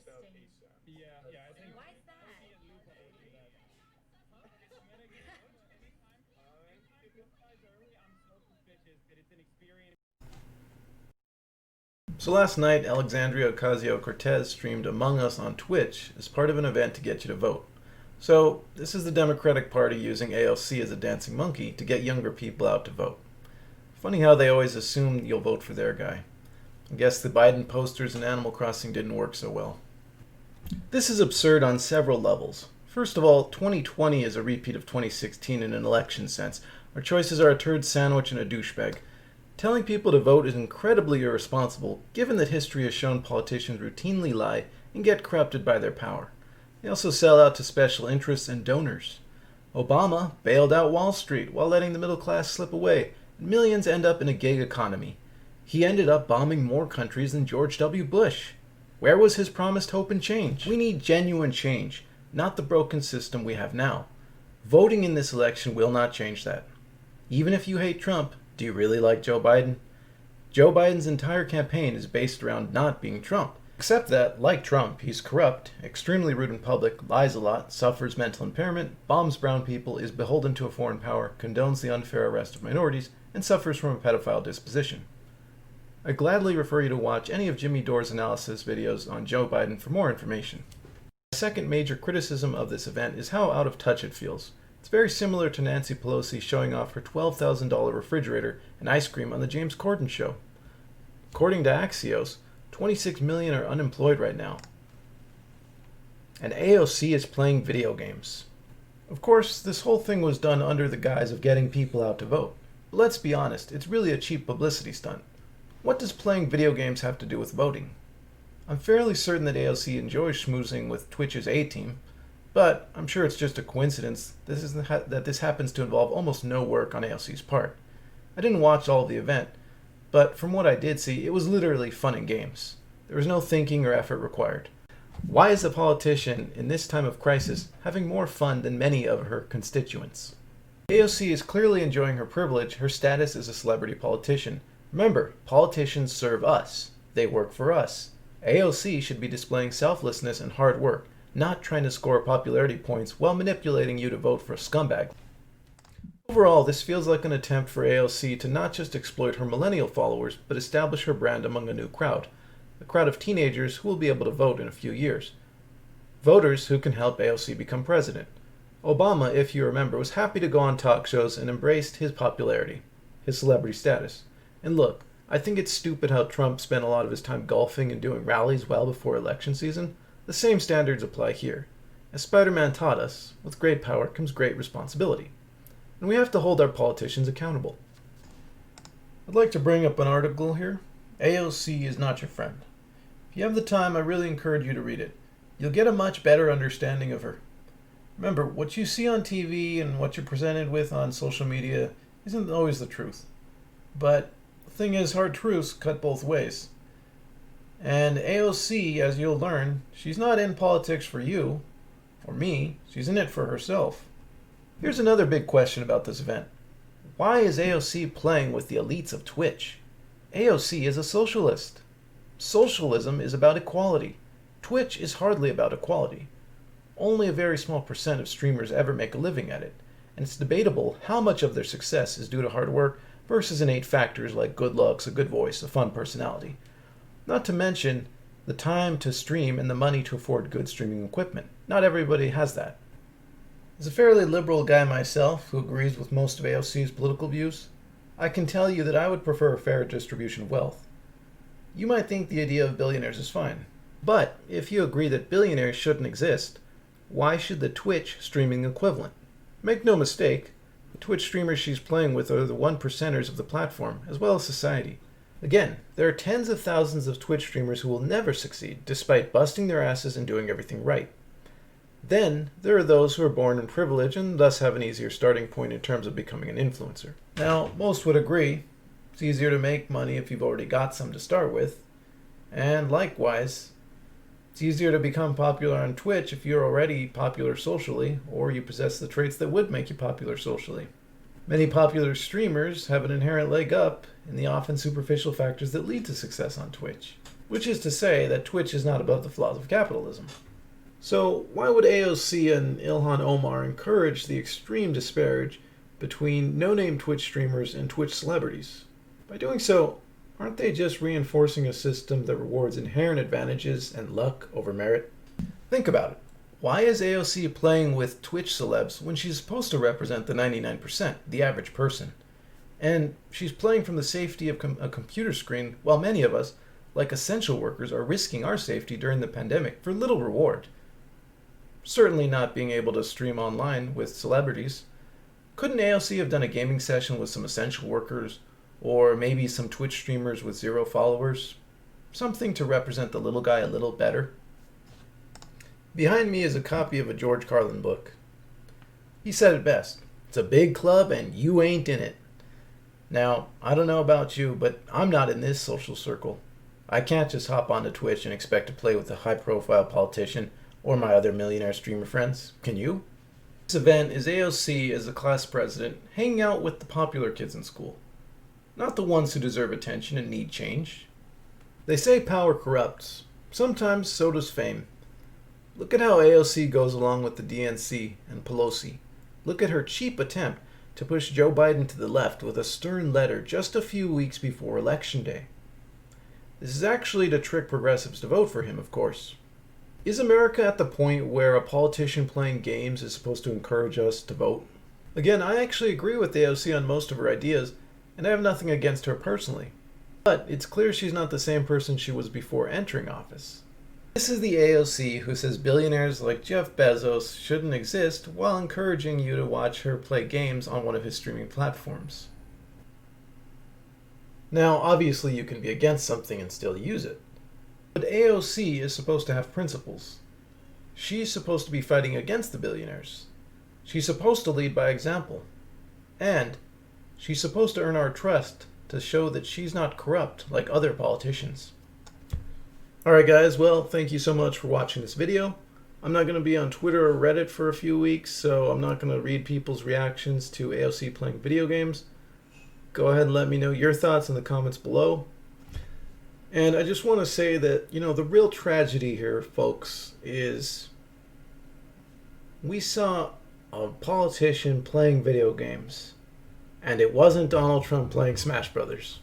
Yeah, I think Why is that? So last night, Alexandria Ocasio Cortez streamed Among Us on Twitch as part of an event to get you to vote. So, this is the Democratic Party using AOC as a dancing monkey to get younger people out to vote. Funny how they always assume you'll vote for their guy. I guess the Biden posters in Animal Crossing didn't work so well. This is absurd on several levels. First of all, 2020 is a repeat of 2016 in an election sense. Our choices are a turd sandwich and a douchebag. Telling people to vote is incredibly irresponsible, given that history has shown politicians routinely lie and get corrupted by their power. They also sell out to special interests and donors. Obama bailed out Wall Street while letting the middle class slip away, and millions end up in a gig economy. He ended up bombing more countries than George W. Bush. Where was his promised hope and change? We need genuine change, not the broken system we have now. Voting in this election will not change that. Even if you hate Trump, do you really like Joe Biden? Joe Biden's entire campaign is based around not being Trump. Except that, like Trump, he's corrupt, extremely rude in public, lies a lot, suffers mental impairment, bombs brown people, is beholden to a foreign power, condones the unfair arrest of minorities, and suffers from a pedophile disposition. I gladly refer you to watch any of Jimmy Dore's analysis videos on Joe Biden for more information. The second major criticism of this event is how out of touch it feels. It's very similar to Nancy Pelosi showing off her $12,000 refrigerator and ice cream on the James Corden show. According to Axios, 26 million are unemployed right now. And AOC is playing video games. Of course, this whole thing was done under the guise of getting people out to vote. But let's be honest, it's really a cheap publicity stunt. What does playing video games have to do with voting? I'm fairly certain that AOC enjoys schmoozing with Twitch's A-team, but I'm sure it's just a coincidence that this happens to involve almost no work on AOC's part. I didn't watch all of the event, but from what I did see, it was literally fun and games. There was no thinking or effort required. Why is a politician in this time of crisis having more fun than many of her constituents? AOC is clearly enjoying her privilege, her status as a celebrity politician. Remember, politicians serve us. They work for us. AOC should be displaying selflessness and hard work, not trying to score popularity points while manipulating you to vote for a scumbag. Overall, this feels like an attempt for AOC to not just exploit her millennial followers, but establish her brand among a new crowd. A crowd of teenagers who will be able to vote in a few years. Voters who can help AOC become president. Obama, if you remember, was happy to go on talk shows and embraced his popularity, his celebrity status. And look, I think it's stupid how Trump spent a lot of his time golfing and doing rallies well before election season. The same standards apply here. As Spider-Man taught us, with great power comes great responsibility. And we have to hold our politicians accountable. I'd like to bring up an article here. AOC is not your friend. If you have the time, I really encourage you to read it. You'll get a much better understanding of her. Remember, what you see on TV and what you're presented with on social media isn't always the truth. But the thing is, hard truths cut both ways. And AOC, as you'll learn, she's not in politics for you or me. She's in it for herself. Here's another big question about this event. Why is AOC playing with the elites of Twitch? AOC is a socialist. Socialism is about equality. Twitch is hardly about equality. Only a very small percent of streamers ever make a living at it, and it's debatable how much of their success is due to hard work versus innate factors like good looks, a good voice, a fun personality. Not to mention the time to stream and the money to afford good streaming equipment. Not everybody has that. As a fairly liberal guy myself, who agrees with most of AOC's political views, I can tell you that I would prefer a fair distribution of wealth. You might think the idea of billionaires is fine, but if you agree that billionaires shouldn't exist, why should the Twitch streaming equivalent? Make no mistake, the Twitch streamers she's playing with are the one percenters of the platform, as well as society. Again, there are tens of thousands of Twitch streamers who will never succeed, despite busting their asses and doing everything right. Then, there are those who are born in privilege and thus have an easier starting point in terms of becoming an influencer. Now, most would agree, it's easier to make money if you've already got some to start with. And likewise, it's easier to become popular on Twitch if you're already popular socially, or you possess the traits that would make you popular socially. Many popular streamers have an inherent leg up in the often superficial factors that lead to success on Twitch. which is to say that Twitch is not above the flaws of capitalism. So why would AOC and Ilhan Omar encourage the extreme disparage between no-name Twitch streamers and Twitch celebrities? By doing so, aren't they just reinforcing a system that rewards inherent advantages and luck over merit? Think about it. Why is AOC playing with Twitch celebs when she's supposed to represent the 99%, the average person? And she's playing from the safety of a computer screen while many of us, like essential workers, are risking our safety during the pandemic for little reward. Certainly not being able to stream online with celebrities. Couldn't AOC have done a gaming session with some essential workers, or maybe some Twitch streamers with 0 followers? Something to represent the little guy a little better. Behind me is a copy of a George Carlin book. He said it best: "It's a big club and you ain't in it." Now, I don't know about you, but I'm not in this social circle. I can't just hop onto Twitch and expect to play with a high-profile politician or my other millionaire streamer friends. Can you? This event is AOC as a class president hanging out with the popular kids in school. Not the ones who deserve attention and need change. They say power corrupts. Sometimes so does fame. Look at how AOC goes along with the DNC and Pelosi. Look at her cheap attempt to push Joe Biden to the left with a stern letter just a few weeks before Election Day. This is actually to trick progressives to vote for him, of course. Is America at the point where a politician playing games is supposed to encourage us to vote? Again, I actually agree with AOC on most of her ideas, and I have nothing against her personally. But it's clear she's not the same person she was before entering office. This is the AOC who says billionaires like Jeff Bezos shouldn't exist while encouraging you to watch her play games on one of his streaming platforms. Now, obviously you can be against something and still use it. But AOC is supposed to have principles. She's supposed to be fighting against the billionaires. She's supposed to lead by example. And she's supposed to earn our trust to show that she's not corrupt like other politicians. Alright guys, well, thank you so much for watching this video. I'm not going to be on Twitter or Reddit for a few weeks, so I'm not going to read people's reactions to AOC playing video games. Go ahead and let me know your thoughts in the comments below. And I just want to say that, the real tragedy here, folks, is we saw a politician playing video games, and it wasn't Donald Trump playing Smash Brothers.